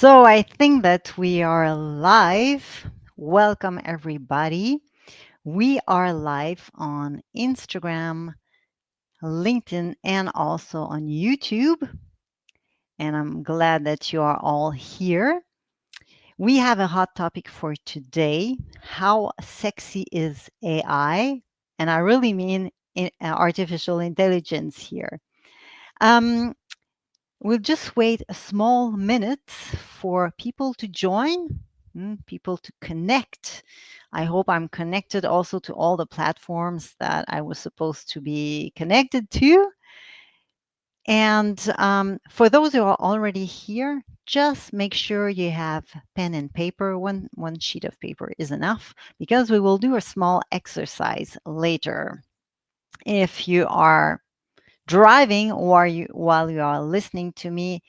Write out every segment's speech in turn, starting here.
So I think that we are live. Welcome, everybody. We are live on Instagram, LinkedIn, and also on YouTube. And I'm glad that you are all here. We have a hot topic for today: how sexy is AI? And I really mean artificial intelligence here. Um, We'll just wait a small minute for people to join, people to connect. I hope I'm connected also to all the platforms that I was supposed to be connected to. And for those who are already here, just make sure you have pen and paper. One sheet of paper is enough because we will do a small exercise later. If you are driving or while you are listening to me,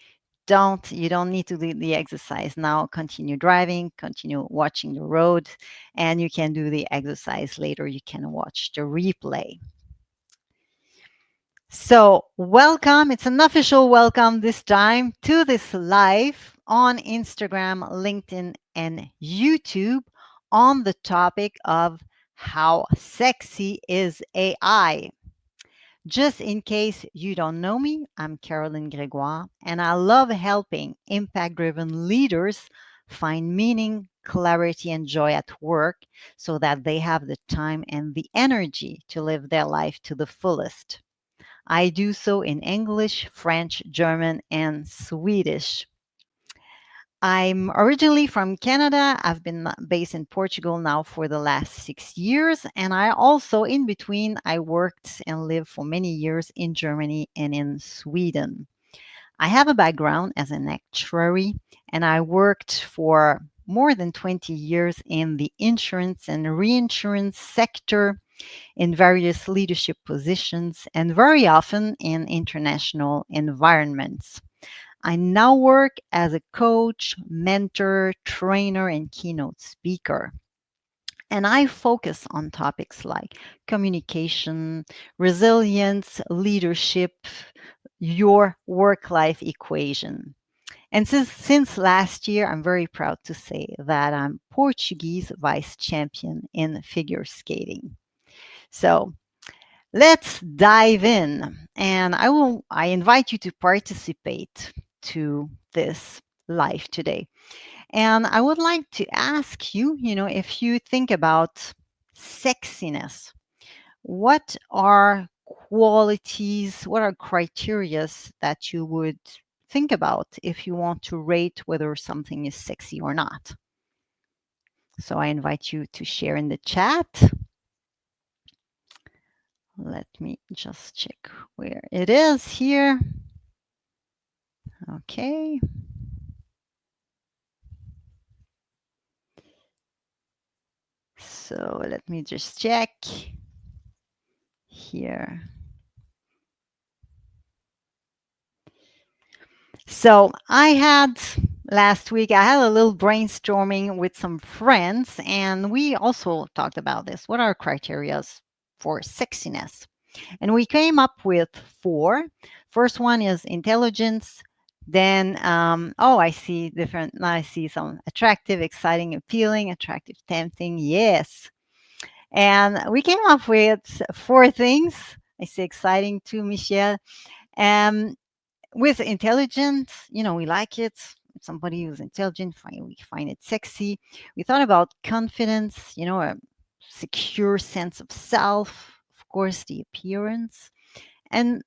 you don't need to do the exercise now. Continue driving, continue watching the road, and you can do the exercise later. You can watch the replay. So welcome, it's an official welcome this time to this live on Instagram, LinkedIn, and YouTube on the topic of how sexy is AI. Just in case you don't know me, I'm Caroline Gregoire, and I love helping impact driven leaders find meaning, clarity, and joy at work so that they have the time and the energy to live their life to the fullest. I do so in English, French, German, and Swedish. I'm originally from Canada. I've been based in Portugal now for the last 6 years. And I also, in between, I worked and lived for many years in Germany and in Sweden. I have a background as an actuary, and I worked for more than 20 years in the insurance and reinsurance sector in various leadership positions and very often in international environments. I now work as a coach, mentor, trainer, and keynote speaker. And I focus on topics like communication, resilience, leadership, your work life equation. And since last year, I'm very proud to say that I'm Portuguese vice champion in figure skating. So let's dive in. And I invite you to participate to this live today. And I would like to ask you, if you think about sexiness, what are qualities, what are criterias that you would think about if you want to rate whether something is sexy or not? So I invite you to share in the chat. Let me just check where it is here. Okay. So let me just check here. So I had last week, I had a little brainstorming with some friends, and we also talked about this. What are criteria for sexiness? And we came up with four. First one is intelligence. Then, I see different. Now I see some attractive, exciting, appealing, attractive, tempting. Yes. And we came up with four things. I see exciting too, Michelle. Um, with intelligence, we like it. Somebody who's intelligent, we find it sexy. We thought about confidence, a secure sense of self, of course, the appearance. And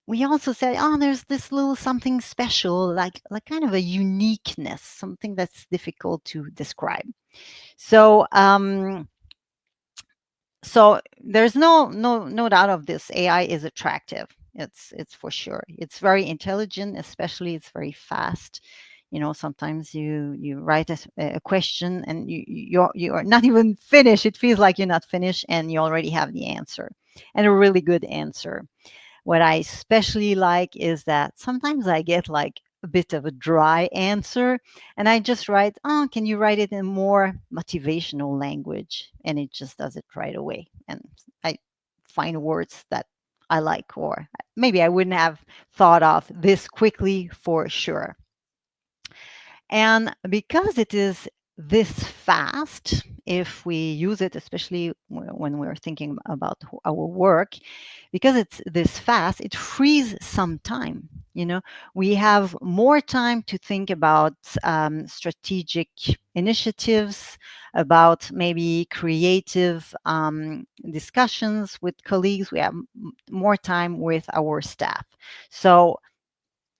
we also said, oh, there's this little something special, like kind of a uniqueness, something that's difficult to describe. So so there's no doubt of this. AI is attractive. It's for sure. It's very intelligent, especially it's very fast. Sometimes you write a question and you're not even finished. It feels like you're not finished and you already have the answer, and a really good answer. What I especially like is that sometimes I get like a bit of a dry answer and I just write, oh, can you write it in more motivational language? And it just does it right away. And I find words that I like, or maybe I wouldn't have thought of this quickly for sure. And because it is this fast, if we use it, especially when we're thinking about our work, because it's this fast, it frees some time. You know, we have more time to think about strategic initiatives, about maybe creative discussions with colleagues. We have more time with our staff. So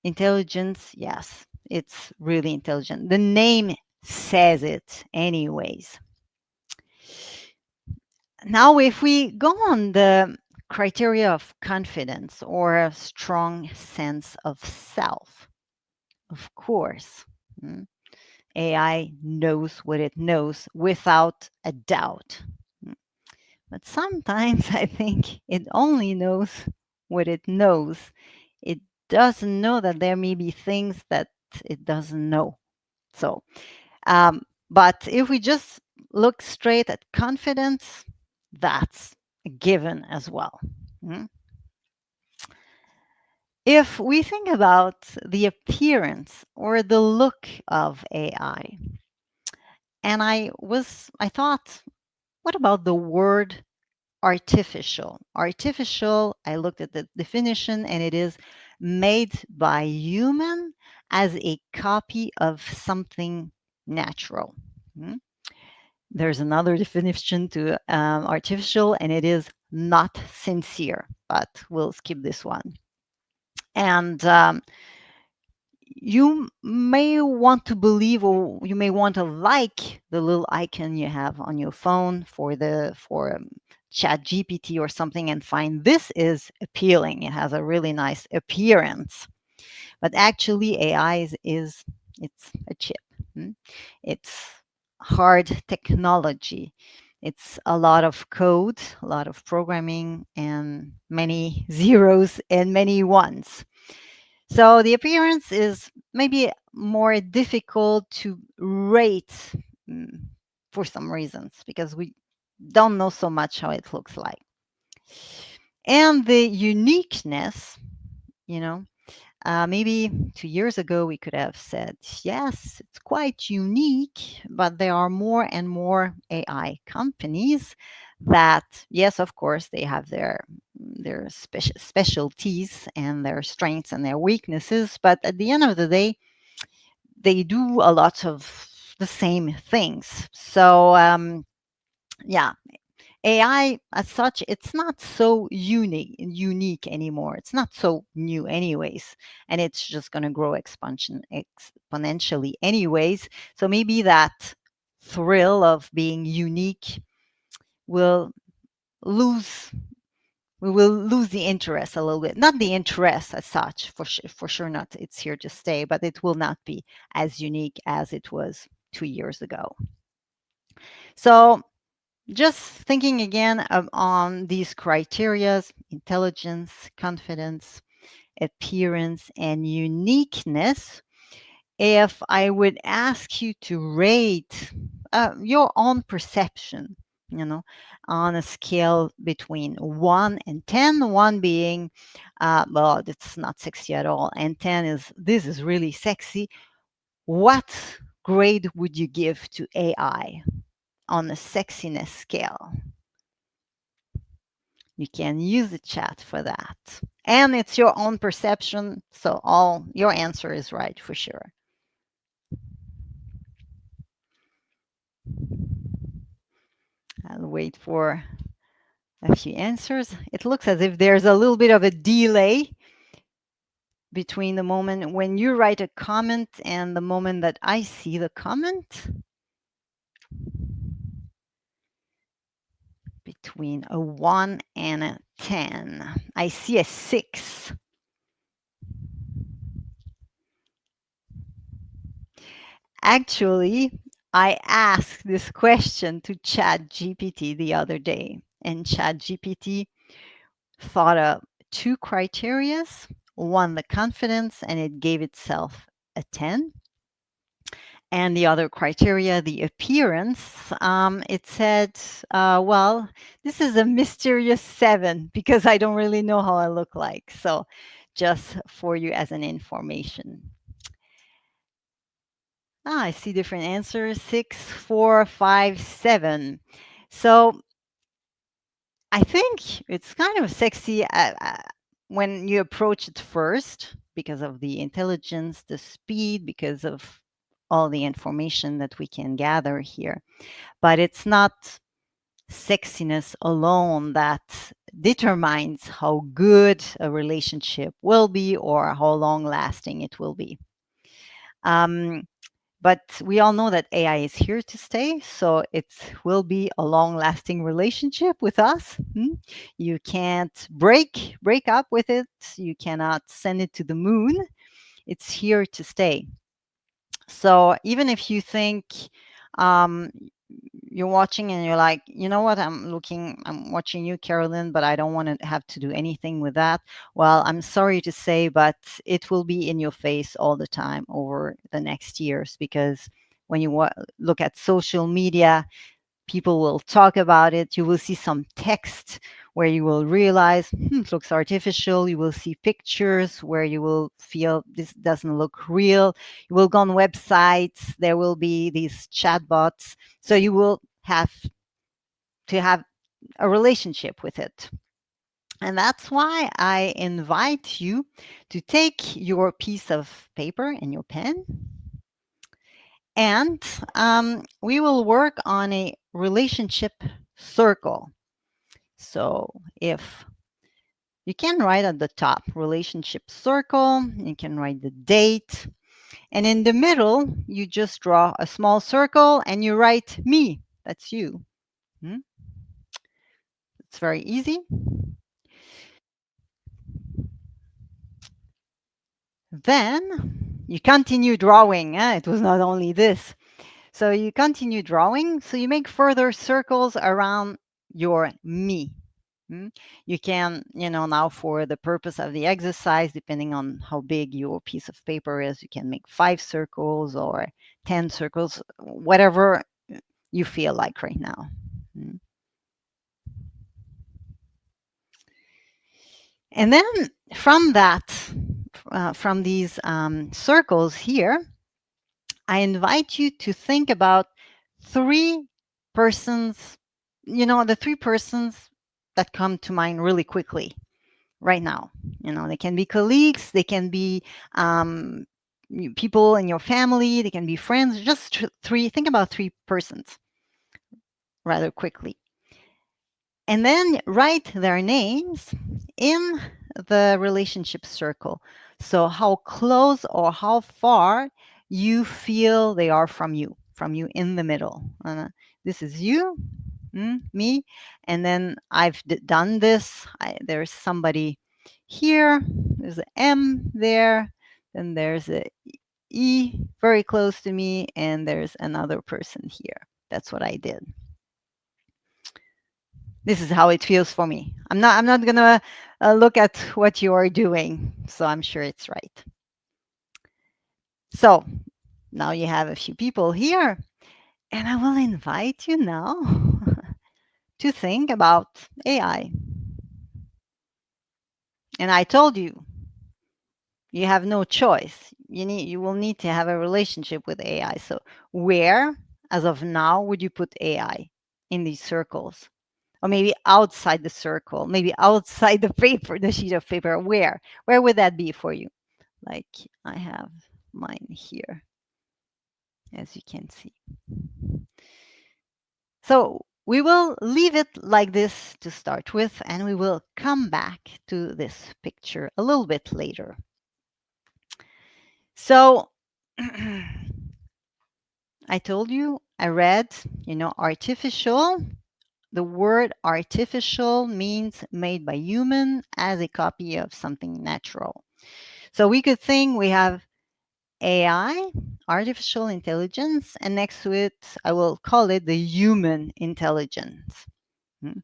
intelligence, yes, it's really intelligent. The name says it, anyways. Now, if we go on the criteria of confidence or a strong sense of self, of course, AI knows what it knows without a doubt. But sometimes I think it only knows what it knows. It doesn't know that there may be things that it doesn't know. So, but if we just look straight at confidence, that's a given as well. Mm. If we think about the appearance or the look of AI, and I thought, what about the word artificial? Artificial, I looked at the definition and it is made by human as a copy of something natural. Mm. There's another definition to artificial, and it is not sincere, but we'll skip this one. And you may want to believe, or you may want to like the little icon you have on your phone for chat gpt or something, and find this is appealing. It has a really nice appearance, but actually AI is it's a chip. mm. It's hard technology. It's a lot of code, a lot of programming, and many zeros and many ones. So the appearance is maybe more difficult to rate, mm, for some reasons, because we don't know so much how it looks like. And the uniqueness, you know, maybe 2 years ago, we could have said, yes, it's quite unique, but there are more and more AI companies that, yes, of course, they have their specialties and their strengths and their weaknesses, but at the end of the day, they do a lot of the same things. So, yeah, AI as such, it's not so unique anymore. It's not so new anyways, and it's just going to grow exponentially anyways. So maybe that thrill of being unique will lose. We will lose the interest a little bit. Not the interest as such, for sure not. It's here to stay, but it will not be as unique as it was 2 years ago. So just thinking again on these criterias: intelligence, confidence, appearance, and uniqueness. If I would ask you to rate your own perception, you know, on a scale between 1 and 10, 1 being, well, it's not sexy at all, and 10 is, this is really sexy, what grade would you give to AI on the sexiness scale? You can use the chat for that. And it's your own perception, so all your answer is right for sure. I'll wait for a few answers. It looks as if there's a little bit of a delay between the moment when you write a comment and the moment that I see the comment. Between a 1 and a 10. I see a 6. Actually, I asked this question to ChatGPT the other day, and ChatGPT thought of two criterias. One, the confidence, and it gave itself a 10. And the other criteria, the appearance, it said, well, this is a mysterious 7 because I don't really know how I look like. So just for you as an information. I see different answers. 6, 4, 5, 7. So I think it's kind of sexy when you approach it first because of the intelligence, the speed, because of all the information that we can gather here. But it's not sexiness alone that determines how good a relationship will be or how long lasting it will be. Um, but we all know that AI is here to stay, so it will be a long-lasting relationship with us. You can't break up with it. You cannot send it to the moon. It's here to stay. So even if you think um, you're watching and you're like, you know what, I'm watching you, Carolyn, but I don't want to have to do anything with that. Well, I'm sorry to say, but it will be in your face all the time over the next years because when you look at social media, people will talk about it. You will see some text where you will realize it looks artificial. You will see pictures where you will feel this doesn't look real. You will go on websites. There will be these chatbots. So you will have to have a relationship with it. And that's why I invite you to take your piece of paper and your pen, and we will work on a relationship circle. So if you can write at the top relationship circle, you can write the date, and in the middle, you just draw a small circle and you write me. That's you. Hmm? It's very easy. Then you continue drawing. It was not only this. So you continue drawing. So you make further circles around your me. You can, now for the purpose of the exercise, depending on how big your piece of paper is, you can make 5 circles or 10 circles, whatever you feel like right now. Mm. And then from that, from these circles here, I invite you to think about 3 persons, the 3 persons that come to mind really quickly right now. They can be colleagues, they can be um, people in your family, they can be friends. Just three. Think about 3 persons rather quickly, and then write their names in the relationship circle. So how close or how far you feel they are from you in the middle. This is you, me, and then I've done this. There's somebody here, there's an M there, then there's a E very close to me, and there's another person here. That's what I did. This is how it feels for me. I'm not gonna look at what you are doing, so I'm sure it's right. So now you have a few people here, and I will invite you now to think about AI. And I told you, you have no choice. You will need to have a relationship with AI. So where, as of now, would you put AI in these circles? Or maybe outside the circle, maybe outside the paper, the sheet of paper. Where would that be for you? Like I have mine here, as you can see. So we will leave it like this to start with, and we will come back to this picture a little bit later. So I told you, I read, artificial. The word artificial means made by human as a copy of something natural. So we could think we have AI, artificial intelligence, and next to it, I will call it the human intelligence. Mm.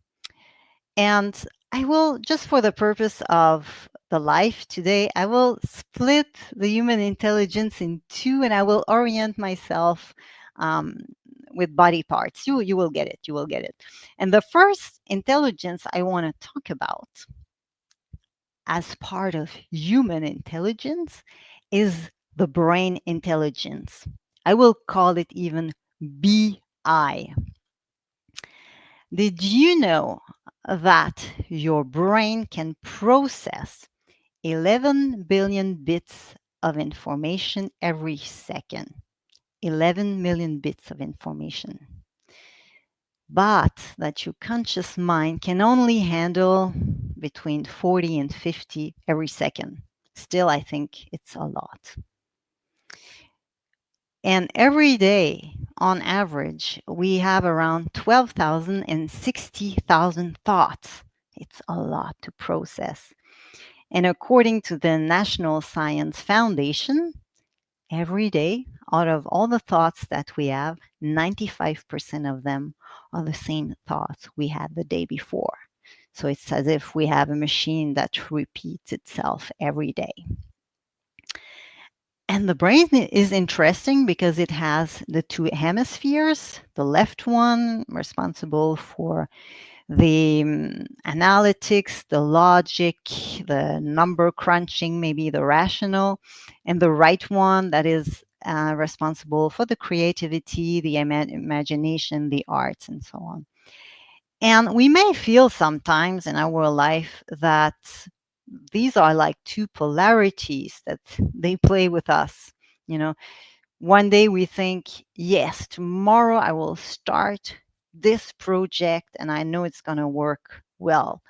And I will, just for the purpose of the life today, I will split the human intelligence in two and I will orient myself um, with body parts. You will get it. You will get it. And the first intelligence I want to talk about as part of human intelligence is the brain intelligence. I will call it even BI. Did you know that your brain can process 11 billion bits of information every second? 11 million bits of information. But that your conscious mind can only handle between 40 and 50 every second. Still, I think it's a lot. And every day, on average, we have around 12,000 and 60,000 thoughts. It's a lot to process. And according to the National Science Foundation, every day, out of all the thoughts that we have, 95% of them are the same thoughts we had the day before. So it's as if we have a machine that repeats itself every day. And the brain is interesting because it has the two hemispheres. The left one responsible for the analytics, the logic, the number crunching, maybe the rational, and the right one that is responsible for the creativity, the imagination, the arts, and so on. And we may feel sometimes in our life that these are like two polarities that they play with us. You know, one day we think, yes, tomorrow I will start this project and I know it's going to work well.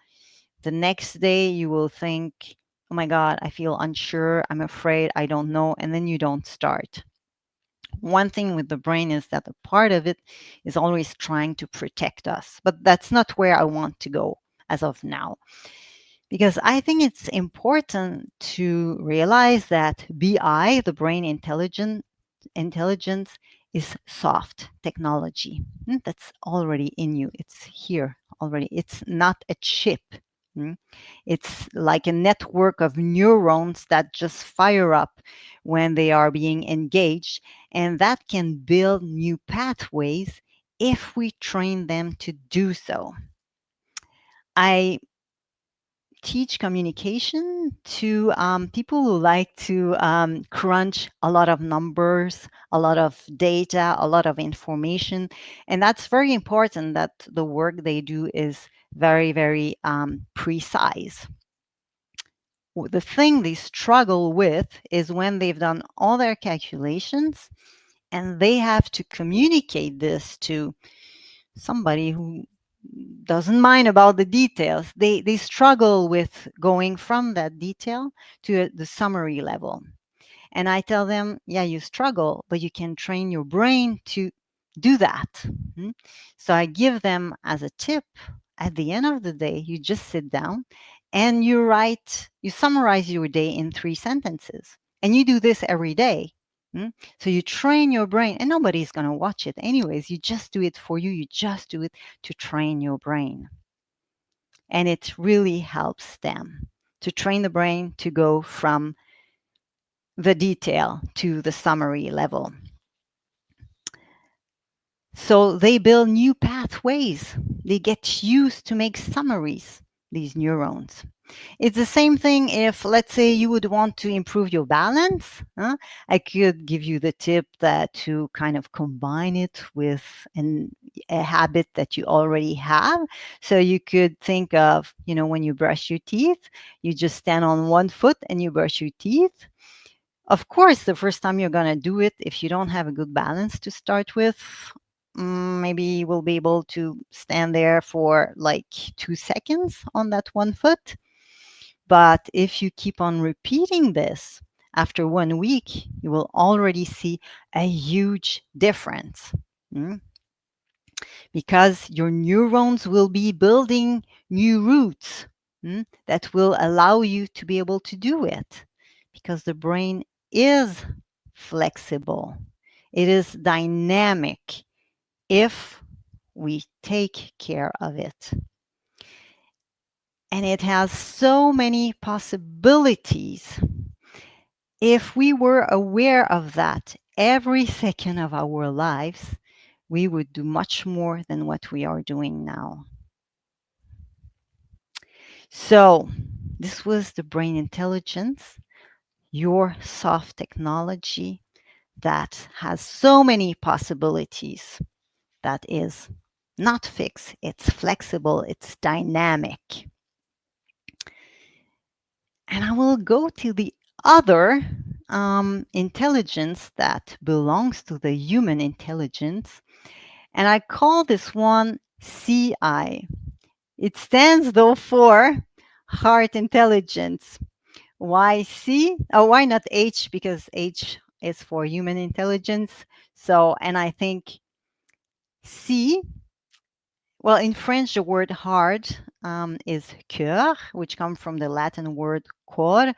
The next day you will think, oh my God, I feel unsure, I'm afraid, I don't know, and then you don't start. One thing with the brain is that a part of it is always trying to protect us, but that's not where I want to go as of now. Because I think it's important to realize that BI, the brain intelligence, is soft technology. That's already in you. It's here already. It's not a chip. It's like a network of neurons that just fire up when they are being engaged, and that can build new pathways if we train them to do so. I teach communication to people who like to crunch a lot of numbers, a lot of data, a lot of information. And that's very important that the work they do is very, very precise. The thing they struggle with is when they've done all their calculations and they have to communicate this to somebody who doesn't mind about the details. They struggle with going from that detail to the summary level. And I tell them, yeah, you struggle, but you can train your brain to do that. So I give them as a tip, at the end of the day, you just sit down and you summarize your day in 3 sentences. And you do this every day. So you train your brain, and nobody's going to watch it anyways. You just do it for you. You just do it to train your brain. And it really helps them to train the brain to go from the detail to the summary level. So they build new pathways. They get used to make summaries, these neurons. It's the same thing if, let's say, you would want to improve your balance. I could give you the tip that to kind of combine it with a habit that you already have. So you could think of, when you brush your teeth, you just stand on one foot and you brush your teeth. Of course, the first time you're going to do it, if you don't have a good balance to start with, maybe you will be able to stand there for like 2 seconds on that one foot. But if you keep on repeating this, after 1 week, you will already see a huge difference. Because your neurons will be building new routes that will allow you to be able to do it. Because the brain is flexible, it is dynamic if we take care of it. And it has so many possibilities. If we were aware of that every second of our lives, we would do much more than what we are doing now. So, this was the brain intelligence, your soft technology that has so many possibilities, that is not fixed, it's flexible, it's dynamic. And I will go to the other intelligence that belongs to the human intelligence, and I call this one CI. It stands though for heart intelligence. Why C? Oh, why not H? Because H is for human intelligence. So, and I think C, well, in French, the word heart is cœur, which comes from the Latin word cor.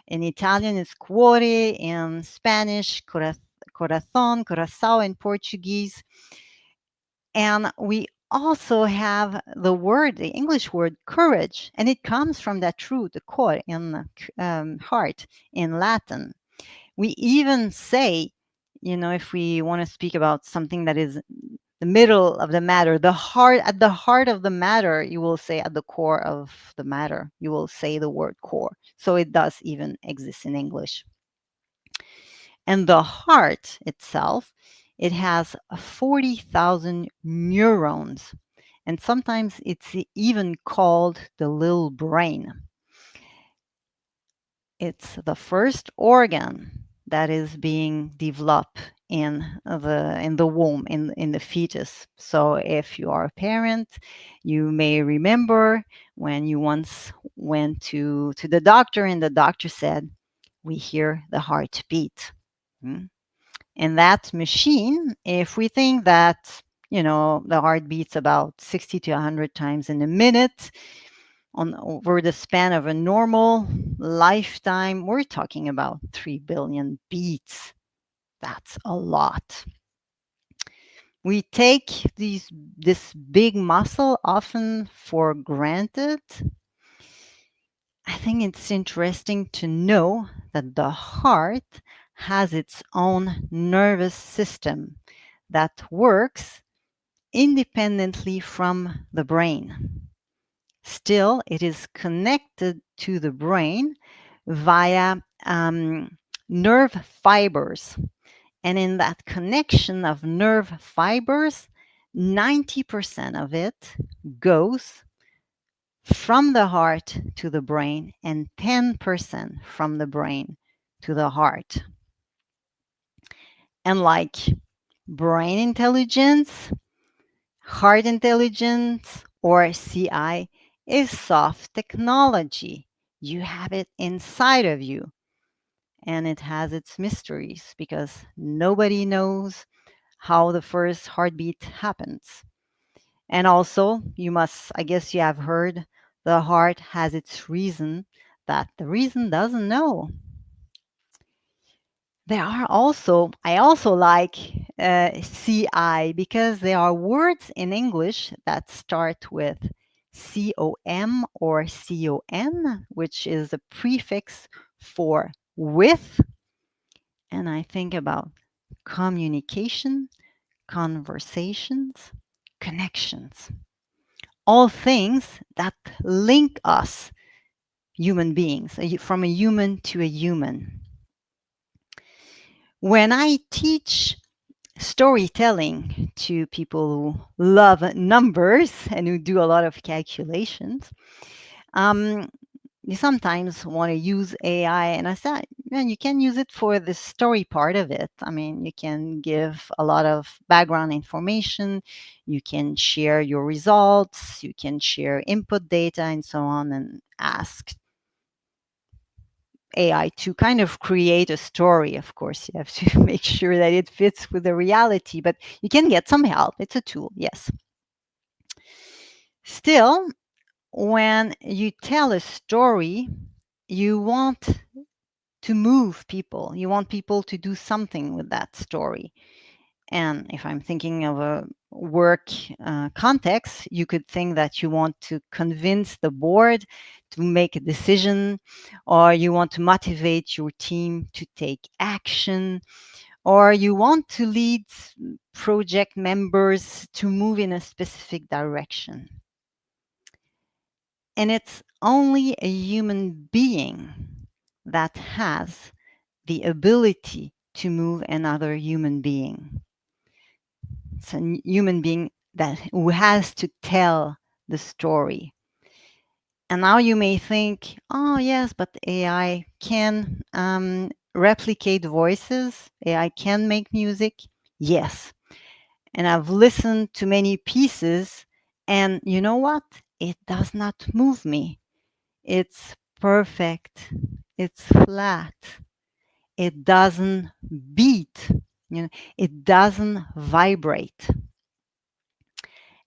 In Italian, it's cuore. In Spanish, corazón, coração. In Portuguese, and we also have the English word courage, and it comes from that root, the cor, in heart in Latin. We even say, if we want to speak about something that is the middle of the matter, the heart, at the heart of the matter, you will say at the core of the matter, you will say the word core. So it does even exist in English. And the heart itself, it has 40,000 neurons. And sometimes it's even called the little brain. It's the first organ that is being developed in the womb, in the fetus. So if you are a parent, you may remember when you once went to the doctor and the doctor said, "We hear the heartbeat." Mm. And that machine, if we think that, the heart beats about 60 to 100 times in a minute, on over the span of a normal lifetime, we're talking about 3 billion beats. That's a lot. We take this big muscle often for granted. I think it's interesting to know that the heart has its own nervous system that works independently from the brain. Still, it is connected to the brain via nerve fibers. And in that connection of nerve fibers, 90% of it goes from the heart to the brain and 10% from the brain to the heart. And like brain intelligence, heart intelligence, or CI, is soft technology. You have it inside of you, and it has its mysteries because nobody knows how the first heartbeat happens. And also, I guess you have heard, the heart has its reason that the reason doesn't know. I also like CI because there are words in English that start with COM or CON, which is a prefix for with. And I think about communication, conversations, connections, all things that link us, human beings, from a human to a human. When I teach storytelling to people who love numbers and who do a lot of calculations, um, you sometimes want to use AI, and I said, man, you can use it for the story part of it. I mean, you can give a lot of background information, you can share your results, you can share input data, and so on, and ask AI to kind of create a story. Of course, you have to make sure that it fits with the reality, but you can get some help. It's a tool, yes. Still, when you tell a story, you want to move people. You want people to do something with that story. And if I'm thinking of a work context, you could think that you want to convince the board to make a decision, or you want to motivate your team to take action, or you want to lead project members to move in a specific direction. And it's only a human being that has the ability to move another human being. It's a human being that who has to tell the story. And now you may think, oh, yes, but AI can replicate voices, AI can make music. Yes. And I've listened to many pieces, and you know what? It does not move me. It's perfect, it's flat, it doesn't beat, you know, it doesn't vibrate.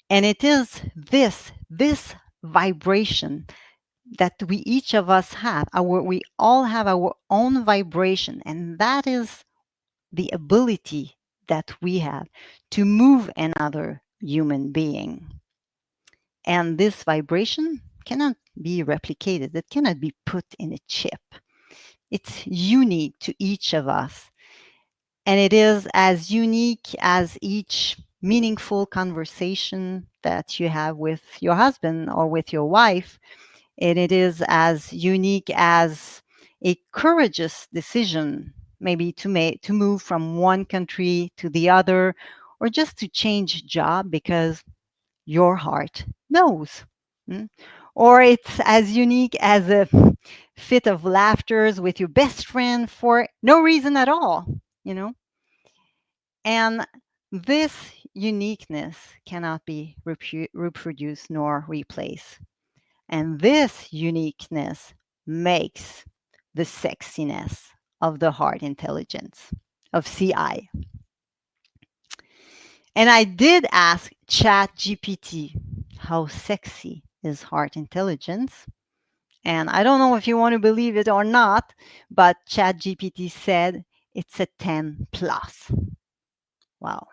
And it is this vibration that we each of us have. We all have our own vibration, and that is the ability that we have to move another human being. And this vibration cannot be replicated, it cannot be put in a chip. It's unique to each of us. And it is as unique as each meaningful conversation that you have with your husband or with your wife. And it is as unique as a courageous decision, maybe to move from one country to the other, or just to change job because your heart knows. Mm? Or it's as unique as a fit of laughters with your best friend for no reason at all, you know? And this uniqueness cannot be reproduced nor replaced. And this uniqueness makes the sexiness of the heart intelligence of CI. And I did ask ChatGPT how sexy is heart intelligence. And I don't know if you want to believe it or not, but ChatGPT said it's a 10 plus. Wow.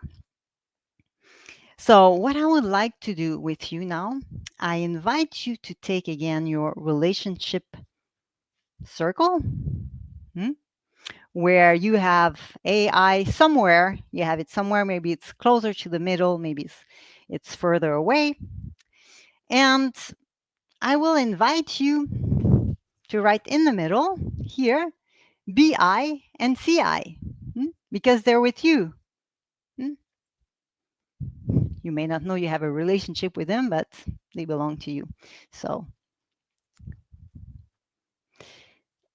So, what I would like to do with you now, I invite you to take again your relationship circle, hmm, where you have AI somewhere. You have it somewhere. Maybe it's closer to the middle. Maybe it's further away. And I will invite you to write in the middle here BI and CI, because they're with you. You may not know you have a relationship with them, but they belong to you. So,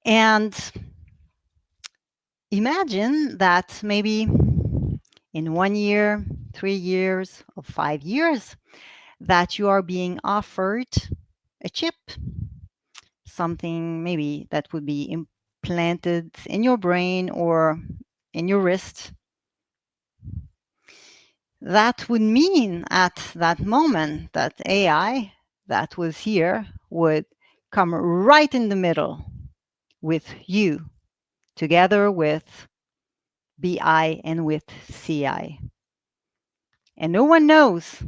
and imagine that maybe in 1 year, 3 years, or 5 years, that you are being offered a chip, something maybe that would be implanted in your brain or in your wrist. That would mean at that moment that AI that was here would come right in the middle with you, together with BI and with CI. And no one knows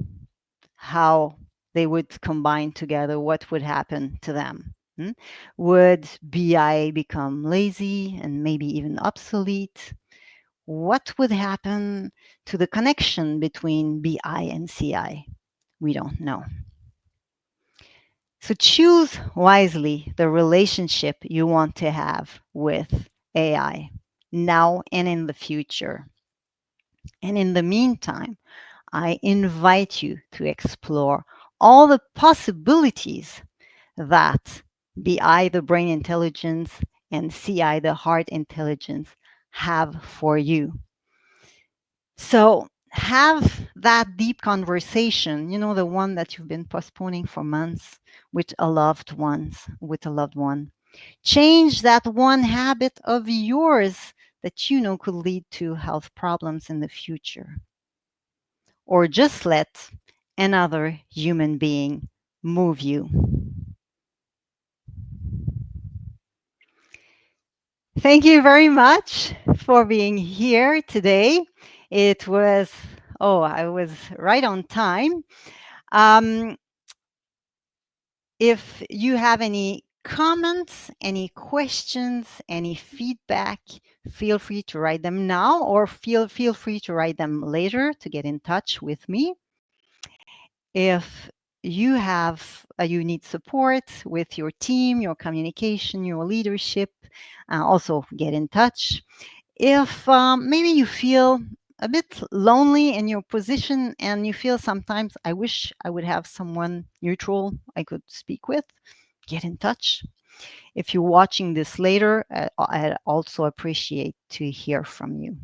how they would combine together, what would happen to them. Would BI become lazy and maybe even obsolete? What would happen to the connection between BI and CI? We don't know. So choose wisely the relationship you want to have with AI now and in the future. And in the meantime, I invite you to explore all the possibilities that BI, the brain intelligence, and CI, the heart intelligence, have for you. So have that deep conversation, the one that you've been postponing for months with a with a loved one. Change that one habit of yours that could lead to health problems in the future. Or just let another human being move you. Thank you very much for being here today. It was, I was right on time. Um, if you have any comments, any questions, any feedback, feel free to write them now or feel free to write them later to get in touch with me. If you need support with your team, your communication, your leadership, also get in touch. If maybe you feel a bit lonely in your position and you feel sometimes, I wish I would have someone neutral I could speak with, get in touch. If you're watching this later, I'd also appreciate to hear from you.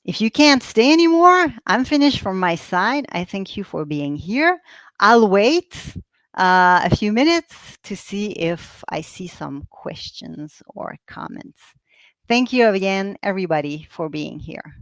If you can't stay anymore, I'm finished from my side. I thank you for being here. I'll wait a few minutes to see if I see some questions or comments. Thank you again, everybody, for being here.